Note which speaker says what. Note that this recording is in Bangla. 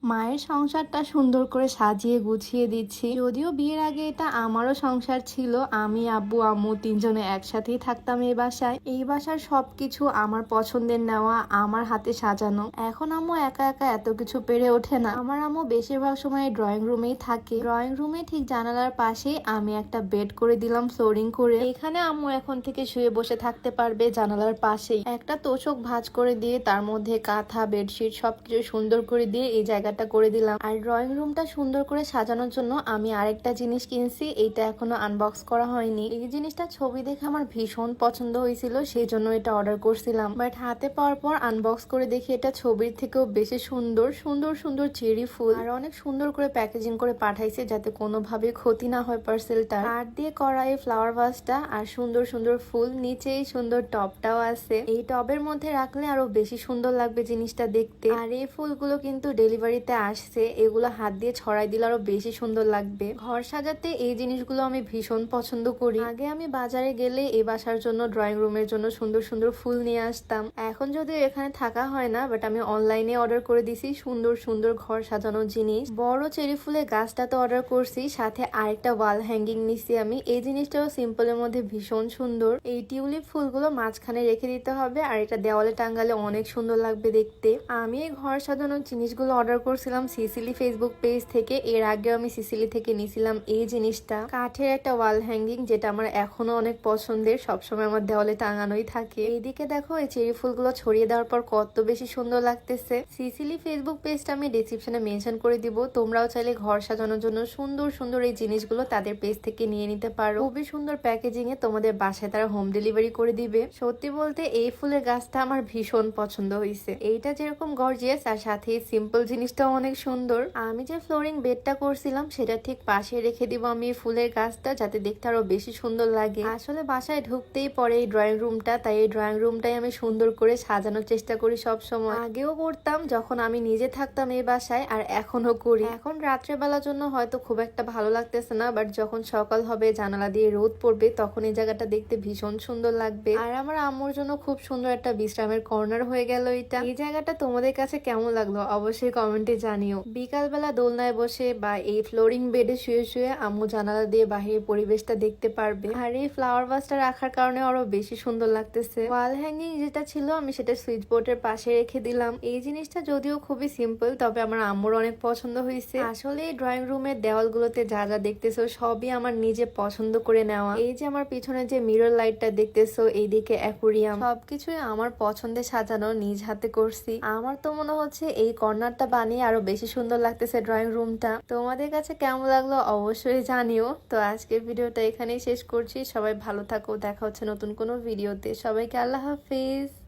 Speaker 1: মায়ের সংসারটা সুন্দর করে সাজিয়ে গুছিয়ে দিচ্ছি। যদিও বিয়ের আগে এটা আমারও সংসার ছিল, আমি আব্বু আম্মু তিনজনে একসাথেই থাকতাম এই বাসায়। এই বাসার সবকিছু আমার পছন্দের নেওয়া, আমার হাতে সাজানো। এখন আম্মু একা একা এত কিছু পেরে ওঠে না। আমার আম্মু বেশিরভাগ সময় ড্রয়িং রুমেই থাকে। ড্রয়িং রুমে ঠিক জানালার পাশেই আমি একটা বেড করে দিলাম ফ্লোরিং করে। এখানে আম্মু এখন থেকে শুয়ে বসে থাকতে পারবে জানালার পাশেই। একটা তোষক ভাঁজ করে দিয়ে তার মধ্যে কাঁথা বেডশিট সবকিছু সুন্দর করে দিয়ে এই জায়গাটা করে দিলাম। আর ড্রয়িং রুমটা সুন্দর করে সাজানোর জন্য আমি আরেকটা জিনিস কিনছি, এইটা এখনো আনবক্স করা হয়নি। এই জিনিসটা ছবি দেখে আমার ভীষণ পছন্দ হয়েছিল, সেই জন্য এটা অর্ডার করছিলাম। বাট হাতে পাওয়ার পর আনবক্স করে দেখি এটা ছবির থেকেও বেশি সুন্দর সুন্দর সুন্দর চেরি ফুল আর অনেক সুন্দর করে প্যাকেজিং করে পাঠাইছে যাতে কোনোভাবে ক্ষতি না হয় পার্সেলটা। কাঠ দিয়ে করা এই ফ্লাওয়ার ভাসটা আর সুন্দর সুন্দর ফুল, নিচেই সুন্দর টবটাও আছে। এই টবের মধ্যে রাখলে আরো বেশি সুন্দর লাগবে জিনিসটা দেখতে। আর এই ফুলগুলো কিন্তু ডেলিভারিতে আসছে, এগুলো হাত দিয়ে ছড়াই দিলে আরো বেশি সুন্দর লাগবে। ঘর সাজাতে এই জিনিসগুলো আমি ভীষণ পছন্দ করি। আগে আমি বাজারে গেলে এই বাসার জন্য ড্রয়িং রুমের জন্য সুন্দর সুন্দর ফুল নিয়ে আসতাম। এখন যদিও এখানে থাকা হয় না, বাট আমি অনলাইনে অর্ডার করে দিছি সুন্দর সুন্দর ঘর সাজানোর জিনিস। বড় চেরি ফুলের গাছটা তো অর্ডার করছি, সাথে আরেকটা ওয়াল হ্যাঙ্গিং নিছি আমি। এই জিনিসটাও সিম্পলের মধ্যে ভীষণ সুন্দর। এই টিউলিপ ফুলগুলো মাঝখানে রেখে দিতে হবে আর এটা দেওয়ালে টাঙ্গালে অনেক সুন্দর লাগবে দেখতে। আমি এই ঘর সাজানোর জিনিসগুলো অর্ডার করছিলাম সিসিলি ফেসবুক পেজ থেকে। এর আগেও আমি সিসিলি থেকে নিছিলাম এই জিনিসটা, কাঠের একটা ওয়াল হ্যাঙ্গিং, যেটা আমার এখনো অনেক পছন্দের, সবসময় আমার দেওয়ালে টাঙানোই থাকে। এইদিকে দেখো এই চেরি ফুলগুলো ছড়িয়ে দেওয়ার পর কত বেশি সুন্দর লাগতেছে। সিসিলি ফেসবুক পেজটা আমি ডেসক্রিপশনে মেনশন করে দিব, তোমরাও চাইলে ঘর সাজানোর জন্য সুন্দর সুন্দর এই জিনিসগুলো তাদের পেজ থেকে নিয়ে নিতে পারো। খুবই সুন্দর প্যাকেজিং এ তোমাদের বাসায় তারা হোম ডেলিভারি করে দিবে। সত্যি বলতে এই ফুলের গাছটা আমার ভীষণ পছন্দ হয়েছে। এইটা যেরকম গর্জিয়াস আর সাথে সিম্পল জিনিসটাও অনেক সুন্দর। আমি যে ফ্লোরিং বেডটা করছিলাম সেটা ঠিক পাশে রেখে দিব আমি এই ফুলের গাছটা, যাতে দেখতে আরো বেশি সুন্দর লাগে। আসলে বাসায় ঢুকতেই পরে এই ড্রয়িং রুমটা, তাই এই ড্রয়িং রুমটাই আমি সুন্দর করে সাজানোর চেষ্টা করি সব সময়। আগেও করতাম যখন আমি নিজে থাকতাম এই বাসায়, আর এখনো করি। এখন রাত্রেবেলার জন্য হয়তো খুব একটা ভালো লাগতেছে না, বাট যখন সকাল হবে জানালা দিয়ে রোদ পড়বে তখন এই জায়গাটা দেখতে ভীষণ সুন্দর লাগবে। আর আমার আম্মুর জন্য খুব সুন্দর একটা বিশ্রামের কর্নার হয়ে গেল এটা। এই জায়গাটা তোমাদের কাছে কেমন লাগলো অবশ্যই কমেন্টে জানিও। বিকালবেলা দোলনায় বসে বা এই ফ্লোরিং বেডে শুয়ে শুয়ে আম্মু জানালা দিয়ে বাহিরের পরিবেশটা দেখতে পারবে। আর এই ফ্লাওয়ার ভাসটা রাখার কারণে আরো বেশি সুন্দর লাগতেছে। ওয়াল হ্যাঙ্গিং যেটা ছিল আমি সেটা সুইচ বোর্ডের পাশে রেখে দিলাম। এই জিনিসটা যদিও খুবই সিম্পল, তবে আমার আম্মুর অনেক পছন্দ হয়েছে। আসলে এই ড্রয়িং রুমের দেওয়ালগুলোতে যা যা দেখতেছো সবই আমার নিজে পছন্দ করে নেওয়া। এই যে আমার পিছনে যে মিরর লাইটটা দেখতেছো, এইদিকে অ্যাকুরিয়াম, সবকিছুই আমার পছন্দে সাজানো, নিজ হাতে করছি। আমার তো মনে হচ্ছে এই কর্নারটা বানিয়ে আরো বেশি সুন্দর লাগতেছে ড্রয়িং রুমটা। তোমাদের কাছে কেমন লাগলো অবশ্যই জানিও। তো আজকের ভিডিওটা এখানেই শেষ করছি। সবাই ভালো থাকো, দেখা হচ্ছে নতুন কোনো ভিডিওতে। সবাইকে আল্লাহ হাফিজ।